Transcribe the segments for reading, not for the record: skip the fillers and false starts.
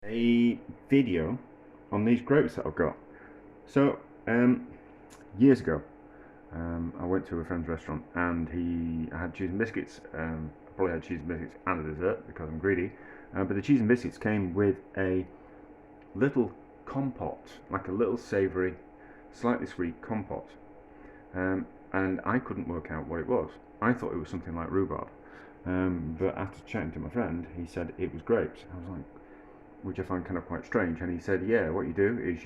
a video on these grapes that I've got. So, years ago, I went to a friend's restaurant and I had cheese and biscuits. I probably had cheese and biscuits and a dessert because I'm greedy. But the cheese and biscuits came with a little compote, like a little savoury, slightly sweet compote. And I couldn't work out what it was. I thought it was something like rhubarb. But after chatting to my friend, he said it was grapes. I was like, which I found kind of quite strange. And he said, yeah, what you do is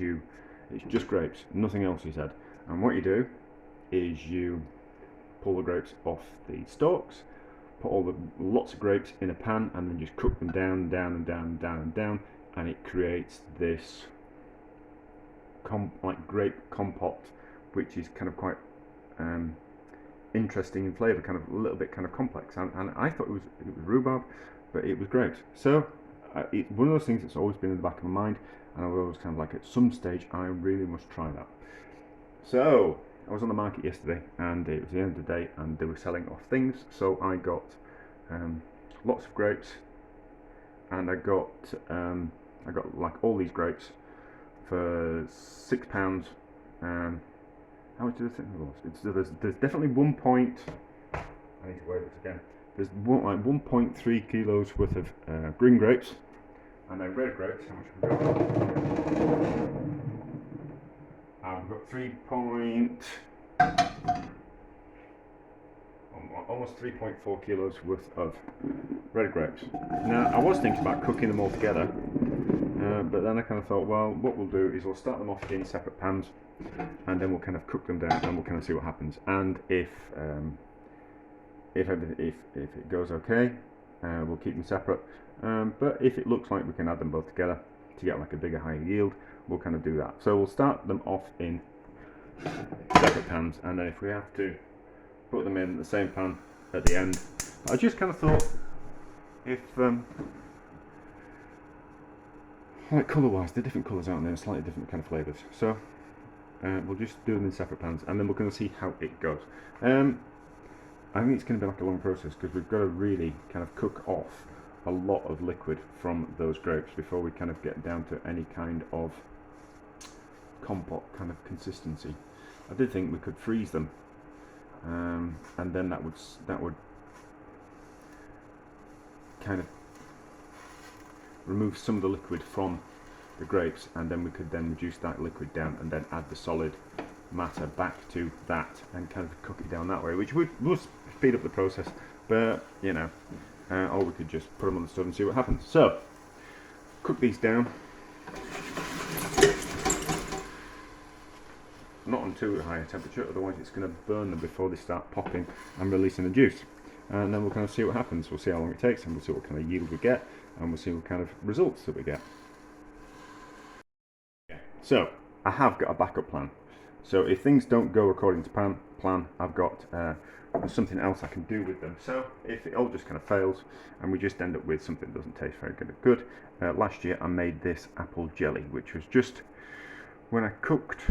it's just grapes, nothing else, he said. And what you do is you pull the grapes off the stalks, put lots of grapes in a pan, and then just cook them down, down, and down, and down, and down, and it creates this like grape compote, which is kind of quite interesting in flavour, kind of a little bit kind of complex. And I thought it was rhubarb, but it was grapes. So it's one of those things that's always been in the back of my mind, and I was always kind of like, at some stage I really must try that. So I was on the market yesterday, and it was the end of the day, and they were selling off things. So I got lots of grapes, and I got like all these grapes for £6. How much do they think it was? There's definitely 1 point. I need to weigh this again. There's like 1.3 kilos worth of green grapes, and then red grapes. How much have we got? I've got almost 3.4 kilos worth of red grapes. Now I was thinking about cooking them all together, but then I kind of thought, well, what we'll do is we'll start them off in separate pans, and then we'll kind of cook them down, and we'll kind of see what happens. And if it goes okay, we'll keep them separate. But if it looks like we can add them both together to get like a bigger, higher yield, we'll kind of do that. So we'll start them off in separate pans, and then if we have to put them in the same pan at the end. I just kind of thought, if like colour-wise, they're different colours, aren't they? Slightly different kind of flavours. So we'll just do them in separate pans, and then we're going to see how it goes. I think it's going to be like a long process, because we've got to really kind of cook off a lot of liquid from those grapes before we kind of get down to any kind of compote kind of consistency. I did think we could freeze them, and then that would kind of remove some of the liquid from the grapes, and then we could then reduce that liquid down and then add the solid matter back to that and kind of cook it down that way, which would speed up the process. But you know, or we could just put them on the stove and see what happens. So cook these down, not on too high a temperature, otherwise it's going to burn them before they start popping and releasing the juice. And then we'll kind of see what happens. We'll see how long it takes, and we'll see what kind of yield we get, and we'll see what kind of results that we get. So I have got a backup plan. So if things don't go according to plan, I've got something else I can do with them. So if it all just kind of fails and we just end up with something that doesn't taste very good, last year I made this apple jelly, which was just when I cooked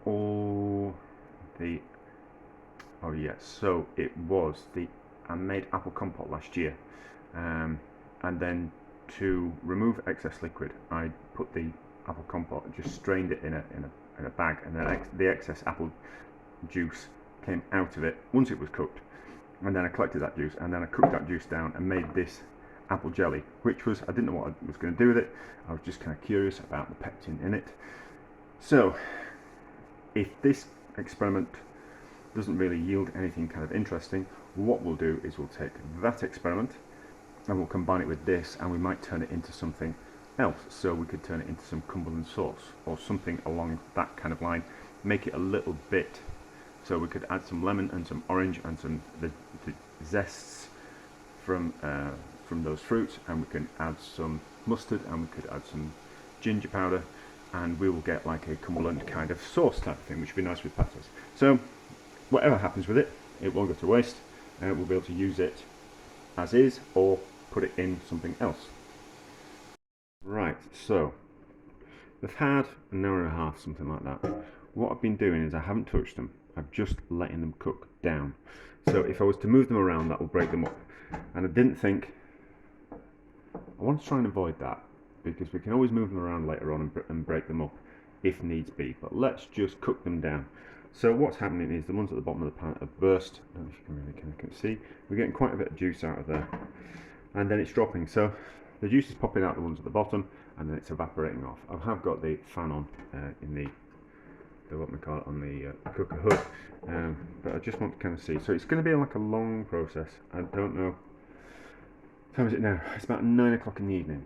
all the so it was I made apple compote last year, and then to remove excess liquid, I put the apple compote, just strained it in a bag, and then the excess apple juice came out of it once it was cooked, and then I collected that juice, and then I cooked that juice down and made this apple jelly, which was, I didn't know what I was going to do with it. I was just kind of curious about the pectin in it. So if this experiment doesn't really yield anything kind of interesting, what we'll do is we'll take that experiment and we'll combine it with this, and we might turn it into something else. So we could turn it into some Cumberland sauce or something along that kind of line, make it a little bit, so we could add some lemon and some orange and some the zests from those fruits, and we can add some mustard, and we could add some ginger powder, and we will get like a Cumberland kind of sauce type of thing, which would be nice with peppers. So whatever happens with it, it won't go to waste. We'll be able to use it as is, or put it in something else. Right, so they've had an hour and a half, something like that. What I've been doing is I haven't touched them. I've just letting them cook down. So if I was to move them around, that will break them up. And I didn't think, I want to try and avoid that. because we can always move them around later on and break them up if needs be, but let's just cook them down. So what's happening is the ones at the bottom of the pan have burst. I don't know if you can really kind of see. We're getting quite a bit of juice out of there, and then it's dropping. So the juice is popping out the ones at the bottom, and then it's evaporating off. I have got the fan on in the what we call it on the cooker hood, but I just want to kind of see. So it's going to be like a long process. I don't know. What time is it now? It's about 9 o'clock in the evening.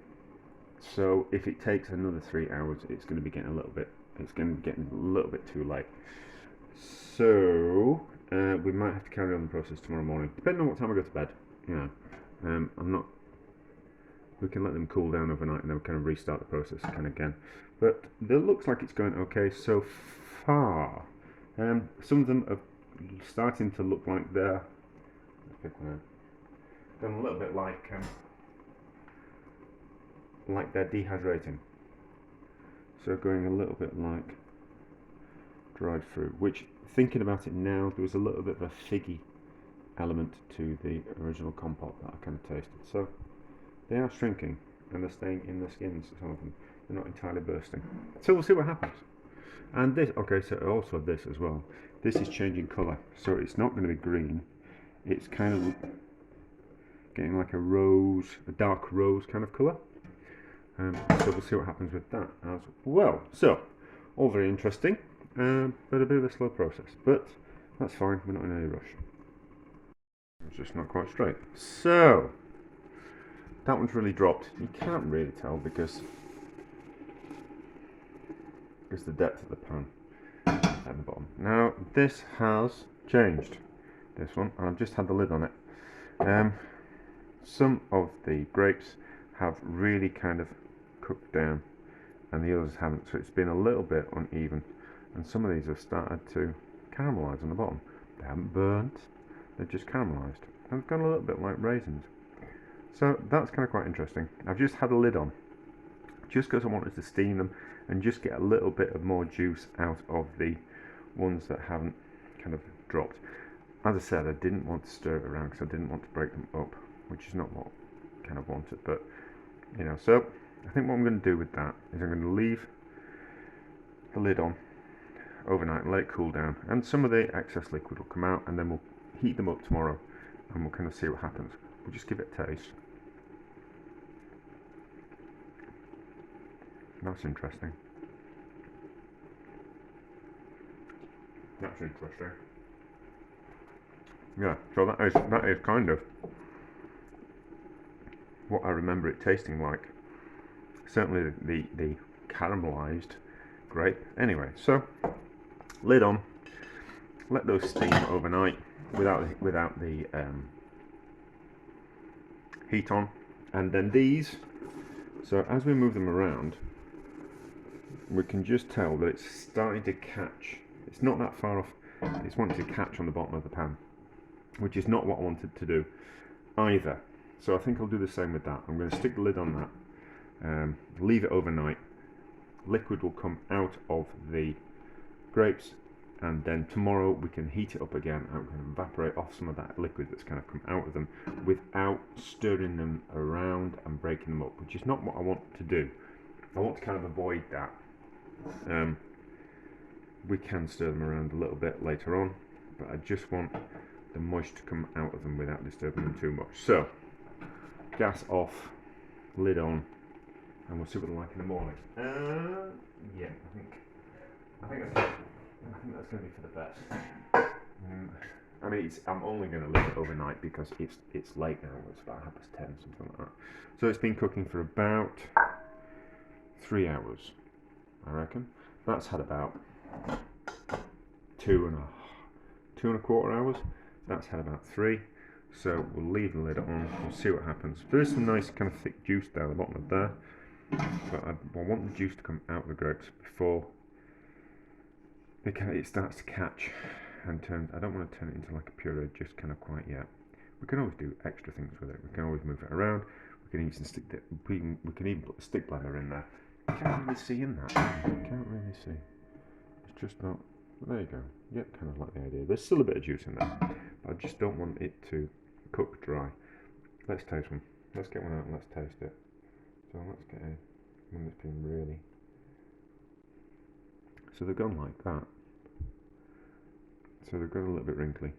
So if it takes another 3 hours, it's going to be getting a little bit. It's going to be getting a little bit too late. So we might have to carry on the process tomorrow morning, depending on what time I go to bed. You know, I'm not. We can let them cool down overnight, and then we kind of restart the process again. But it looks like it's going okay so far. Some of them are starting to look like they're. Let's pick one out. Done a little bit like they're dehydrating. So going a little bit like dried fruit, which, thinking about it now, there was a little bit of a figgy element to the original compote that I kind of tasted. So they are shrinking and they're staying in the skins, some of them. They're not entirely bursting. So we'll see what happens. And this, okay, so also this as well. This is changing colour, so it's not going to be green. It's kind of getting like a rose, a dark rose kind of colour. So we'll see what happens with that as well. So, all very interesting, but a bit of a slow process. But that's fine, we're not in any rush. It's just not quite straight. So, that one's really dropped. You can't really tell because the depth of the pan at the bottom. Now, this has changed, this one, and I've just had the lid on it. Some of the grapes have really kind of cooked down and the others haven't, so it's been a little bit uneven, and some of these have started to caramelise on the bottom. They haven't burnt, they've just caramelised and it's gone a little bit like raisins. So that's kind of quite interesting. I've just had a lid on just because I wanted to steam them and just get a little bit of more juice out of the ones that haven't kind of dropped. As I said, I didn't want to stir it around because I didn't want to break them up, which is not what I kind of wanted, but you know. So I think what I'm going to do with that is I'm going to leave the lid on overnight and let it cool down, and some of the excess liquid will come out, and then we'll heat them up tomorrow and we'll kind of see what happens. We'll just give it a taste. That's interesting. That's interesting. Yeah, so that is kind of what I remember it tasting like. Certainly the caramelized grape. Anyway, so lid on. Let those steam overnight without the heat on, and then these. So as we move them around, we can just tell that it's starting to catch. It's not that far off. It's wanting to catch on the bottom of the pan, which is not what I wanted to do either. So I think I'll do the same with that. I'm going to stick the lid on that, leave it overnight. Liquid will come out of the grapes, and then tomorrow we can heat it up again and we can evaporate off some of that liquid that's kind of come out of them without stirring them around and breaking them up, which is not what I want to do. I want to kind of avoid that. We can stir them around a little bit later on, but I just want the moisture to come out of them without disturbing them too much. So, gas off, lid on, and we'll see what they're like in the morning. Yeah, I think that's going to be for the best. I mean, I'm only going to leave it overnight because it's late now. It's about 10:30, something like that. So it's been cooking for about 3 hours, I reckon. That's had about 2.25 hours. That's had about 3. So we'll leave the lid on. We'll see what happens. There is some nice kind of thick juice down the bottom of there, but I want the juice to come out of the grapes before it starts to catch and turn. I don't want to turn it into like a puree just kind of quite yet. We can always do extra things with it. We can always move it around. We can even put the stick blender in there. You can't really see in that. You can't really see. It's just not. There you go. You get kind of like the idea. There's still a bit of juice in there, but I just don't want it to cook dry. Let's taste one. Let's get one out and let's taste it. So let's get a when it's been really. So they've gone like that. So they've got a little bit wrinkly.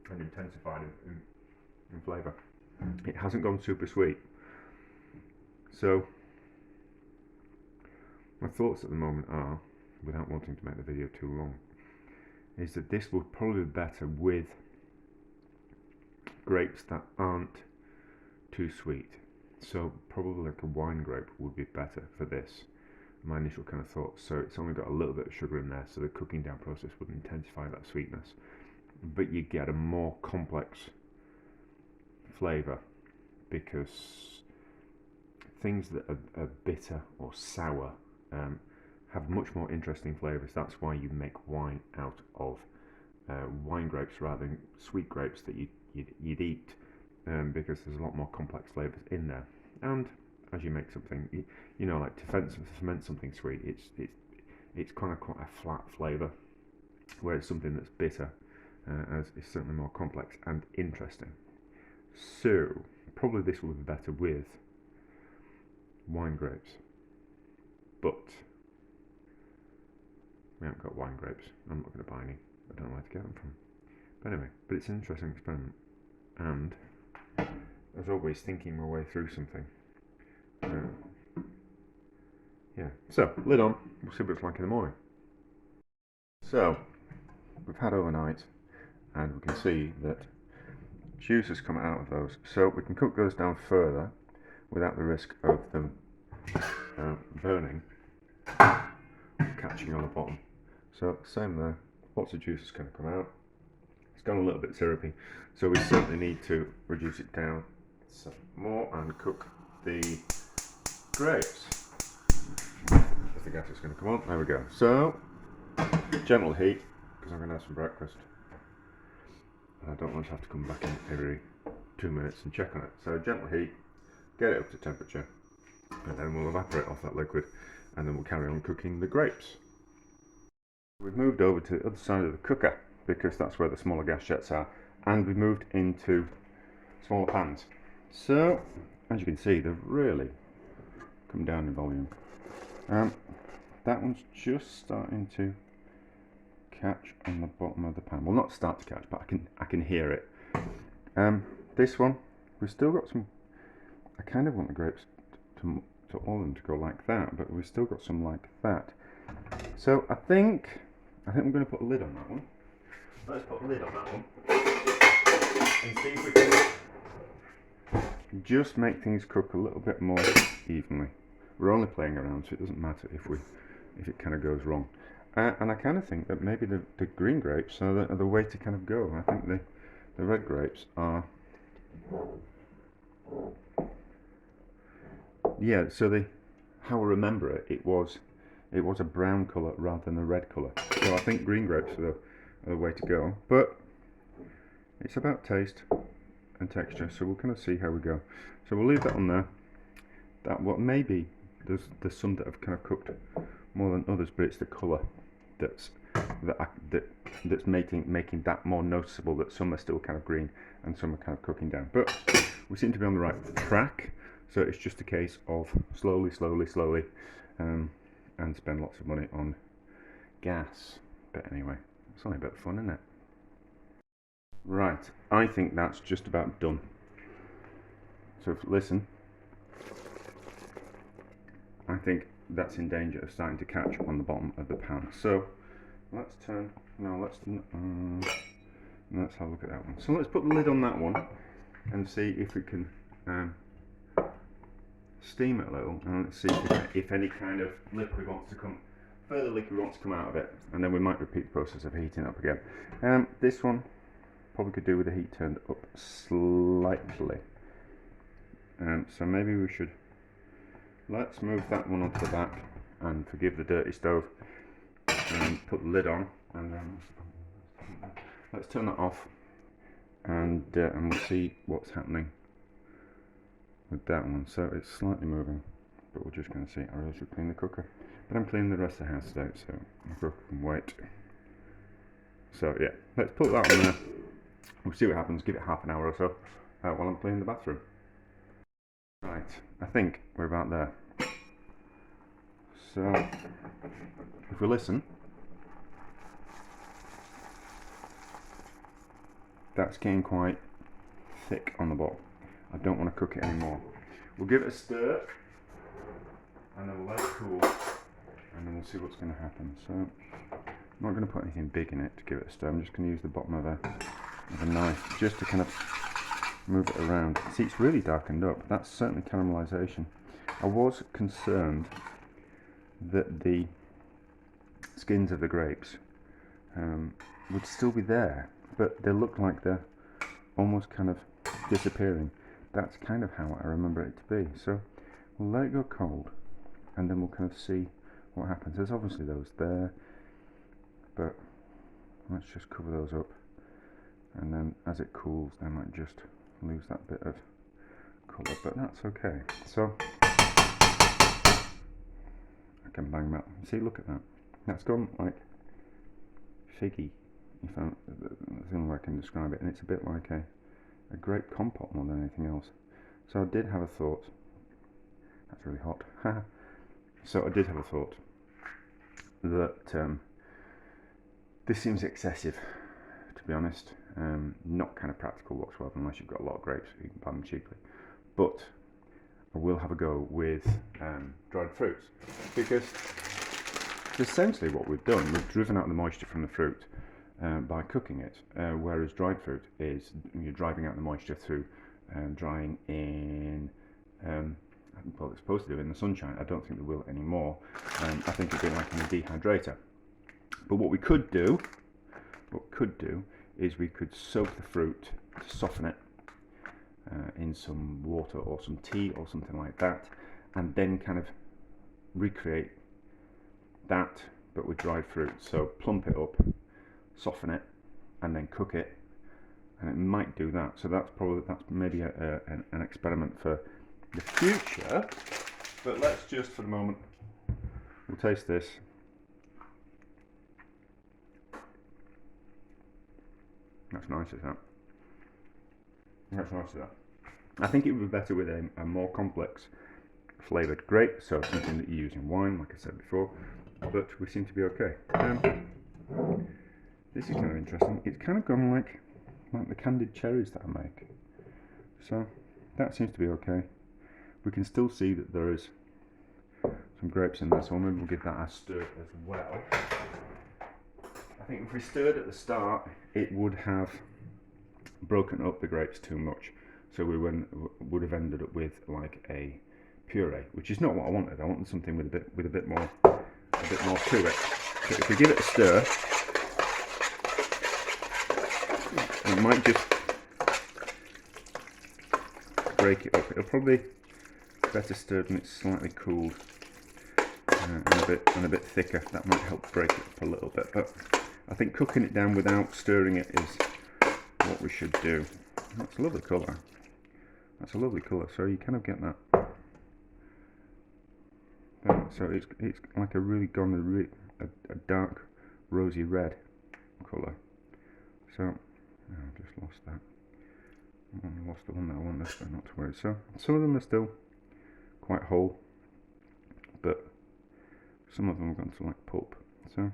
And intensified in flavour. It hasn't gone super sweet. So my thoughts at the moment are, without wanting to make the video too long, is that this would probably be better with grapes that aren't too sweet. So probably like a wine grape would be better for this. My initial kind of thoughts. So it's only got a little bit of sugar in there, so the cooking down process would intensify that sweetness. But you get a more complex flavour, because things that are bitter or sour have much more interesting flavours. That's why you make wine out of wine grapes rather than sweet grapes that you'd eat, because there's a lot more complex flavours in there. And as you make something, you know, like to ferment something sweet, it's kind of quite a flat flavour, whereas something that's bitter is certainly more complex and interesting. So probably this will be better with wine grapes, but we haven't got wine grapes. I'm not going to buy any. I don't know where to get them from. But anyway, but it's an interesting experiment, and as always, thinking my way through something. Yeah. So lid on. We'll see what it's like in the morning. So we've had overnight, and we can see that juice has come out of those. So we can cook those down further without the risk of them burning, catching on the bottom. So same there, lots of juice is going to come out. It's gone a little bit syrupy, so we certainly need to reduce it down some more and cook the grapes. If the gas is going to come on, there we go. So gentle heat, because I'm going to have some breakfast. I don't want to have to come back in every 2 minutes and check on it. So gentle heat, get it up to temperature, and then we'll evaporate off that liquid, and then we'll carry on cooking the grapes. We've moved over to the other side of the cooker, because that's where the smaller gas jets are, and we've moved into smaller pans. So as you can see, they've really come down in volume. That one's just starting to catch on the bottom of the pan. Well, not start to catch, but I can hear it. This one, we've still got some. I kind of want the grapes to all of them to go like that, but we've still got some like that. So I think I'm going to put a lid on that one. Let's put a lid on that one and see if we can just make things cook a little bit more evenly. We're only playing around, so it doesn't matter if it kind of goes wrong. And I kind of think that maybe the green grapes are the way to kind of go. I think the red grapes are, yeah. So how I remember it, it was a brown colour rather than a red colour. So I think green grapes are the way to go. But it's about taste and texture, so we'll kind of see how we go. So we'll leave that on there. That what maybe there's some that have kind of cooked more than others, but it's the colour that's making that more noticeable, that some are still kind of green and some are kind of cooking down. But we seem to be on the right track, so it's just a case of slowly and spend lots of money on gas. But anyway, it's only a bit of fun, isn't it? Right, I think that's just about done. So listen, I think that's in danger of starting to catch on the bottom of the pan. So let's have a look at that one. So let's put the lid on that one and see if we can steam it a little, and let's see if any kind of further liquid wants to come out of it, and then we might repeat the process of heating it up again. This one probably could do with the heat turned up slightly. So maybe we should, let's move that one onto the back and forgive the dirty stove, and put the lid on, and then let's turn that off, and we'll see what's happening with that one. So it's slightly moving, but we're just going to see. I really should clean the cooker, but I'm cleaning the rest of the house today, so the cooker can wait. So yeah, let's put that on there. We'll see what happens. Give it half an hour or so while I'm cleaning the bathroom. Right, I think we're about there. So, if we listen, that's getting quite thick on the bottom. I don't want to cook it anymore. We'll give it a stir, and then we'll let it cool, and then we'll see what's going to happen. So, I'm not going to put anything big in it to give it a stir. I'm just going to use the bottom of a knife just to kind of move it around. See, it's really darkened up. That's certainly caramelization. I was concerned that the skins of the grapes would still be there, but they look like they're almost kind of disappearing. That's kind of how I remember it to be. So we'll let it go cold, and then we'll kind of see what happens. There's obviously those there, but let's just cover those up, and then as it cools they might just lose that bit of colour, but that's okay. So I can bang that. See, look at that. That's gone like figgy, if that's the only way I can describe it, and it's a bit like a grape compote more than anything else. So I did have a thought. That's really hot. So I did have a thought that this seems excessive, to be honest. Not kind of practical whatsoever unless you've got a lot of grapes, you can buy them cheaply. But I will have a go with dried fruits, because essentially what we've done, we've driven out the moisture from the fruit by cooking it, whereas dried fruit is you're driving out the moisture through drying in, well, it's supposed to do in the sunshine. I don't think they will anymore. I think it'd be like in a dehydrator. But what we could do is we could soak the fruit to soften it in some water or some tea or something like that, and then kind of recreate that but with dried fruit. So plump it up, soften it, and then cook it, and it might do that. So that's maybe an experiment for the future. But let's just, for the moment, we'll taste this. That's nice as that. That's nice as that. I think it would be better with a more complex flavoured grape, so something that you use in wine, like I said before, but we seem to be okay. This is kind of interesting. It's kind of gone like the candied cherries that I make. So that seems to be okay. We can still see that there is some grapes in there, so maybe we'll give that a stir as well. I think if we stirred at the start, it would have broken up the grapes too much, so we would have ended up with like a puree, which is not what I wanted. I wanted something with a bit more to it. So if we give it a stir, it might just break it up. It'll probably be better stirred when it's slightly cooled and a bit thicker. That might help break it up a little bit, but I think cooking it down without stirring it is what we should do. That's a lovely colour. That's a lovely colour. So you kind of get that. So it's like a really gone a dark rosy red colour. So I just lost that. I lost the one that I wanted, but not to worry. So some of them are still quite whole, but some of them have gone to like pulp. So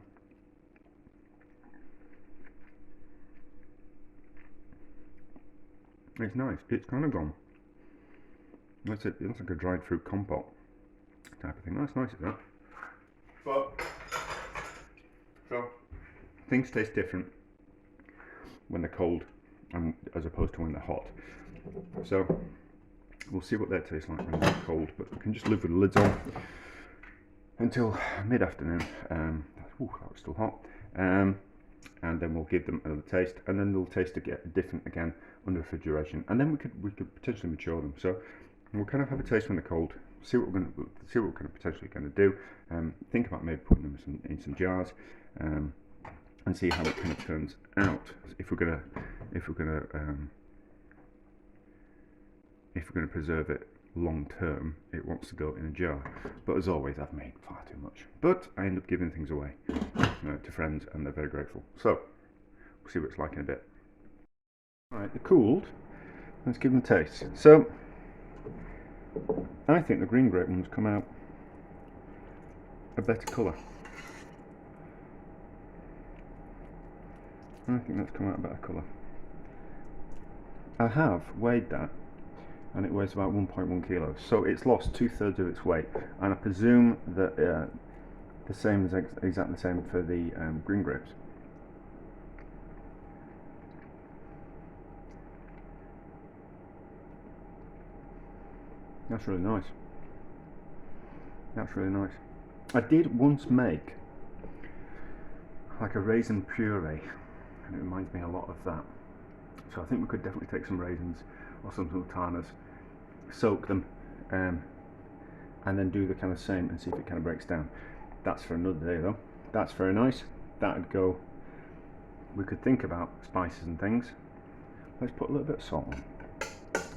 it's nice. It's kind of gone. That's it. It's like a dried fruit compote type of thing. That's nice, isn't it? But so things taste different when they're cold as opposed to when they're hot. So we'll see what they taste like when they're cold. But we can just live with the lids on until mid-afternoon. That was still hot. And then we'll give them another taste, and then they'll taste different again under refrigeration, and then we could potentially mature them. So we'll kind of have a taste when they're cold, see what we're kind of potentially going to do. Think about maybe putting them in some jars, and see how it kind of turns out. If we're gonna preserve it long term, it wants to go in a jar. But as always, I've made far too much. But I end up giving things away to friends, and they're very grateful. So we'll see what it's like in a bit. Alright, they're cooled. Let's give them a taste. So I think the green grape ones come out a better colour. I think that's come out a better colour. I have weighed that, and it weighs about 1.1 kilos, so it's lost 2/3 of its weight, and I presume that the same is exactly the same for the green grapes. That's really nice. That's really nice. I did once make like a raisin puree, and it reminds me a lot of that. So I think we could definitely take some raisins or some sultanas, soak them, and then do the kind of same and see if it kind of breaks down. That's for another day though. That's very nice. That'd go. We could think about spices and things. Let's put a little bit of salt on.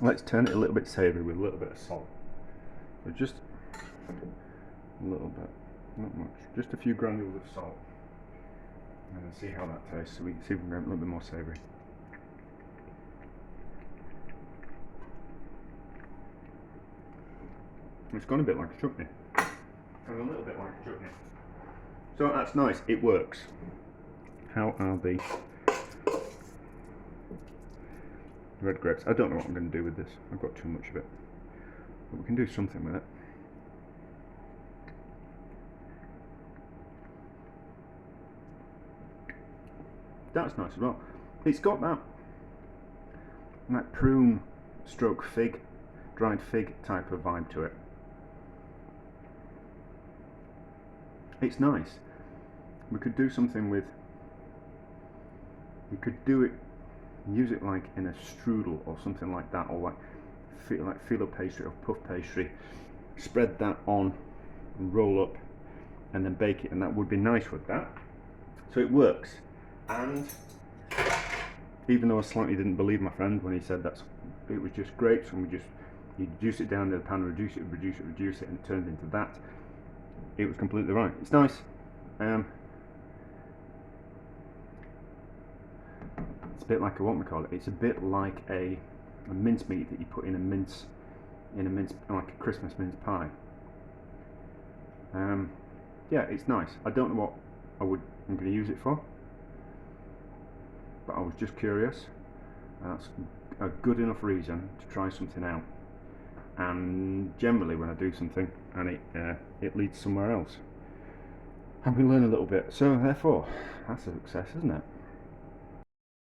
Let's turn it a little bit savoury with a little bit of salt. So just a little bit, not much, just a few granules of salt, and then see how that tastes. So we can see if we can get a little bit more savoury. It's gone a bit like a chutney, and a little bit like a chutney. So that's nice. It works. How are the red grapes? I don't know what I'm going to do with this. I've got too much of it, but we can do something with it. That's nice as well. It's got that prune stroke fig, dried fig type of vibe to it. It's nice. We could do something with, you could do it, use it like in a strudel or something like that, or like filo pastry or puff pastry, spread that on, roll up, and then bake it, and that would be nice with that. So it works. And even though I slightly didn't believe my friend when he said that it was just grapes and you juice it down to the pan, reduce it, and it turns into that, it was completely right. It's nice. It's a bit like what we call it. It's a bit like a mincemeat that you put in a mince, like a Christmas mince pie. Yeah, it's nice. I don't know what I'm going to use it for, but I was just curious, and that's a good enough reason to try something out. And generally when I do something and it leads somewhere else, and we learn a little bit, so therefore that's a success, isn't it?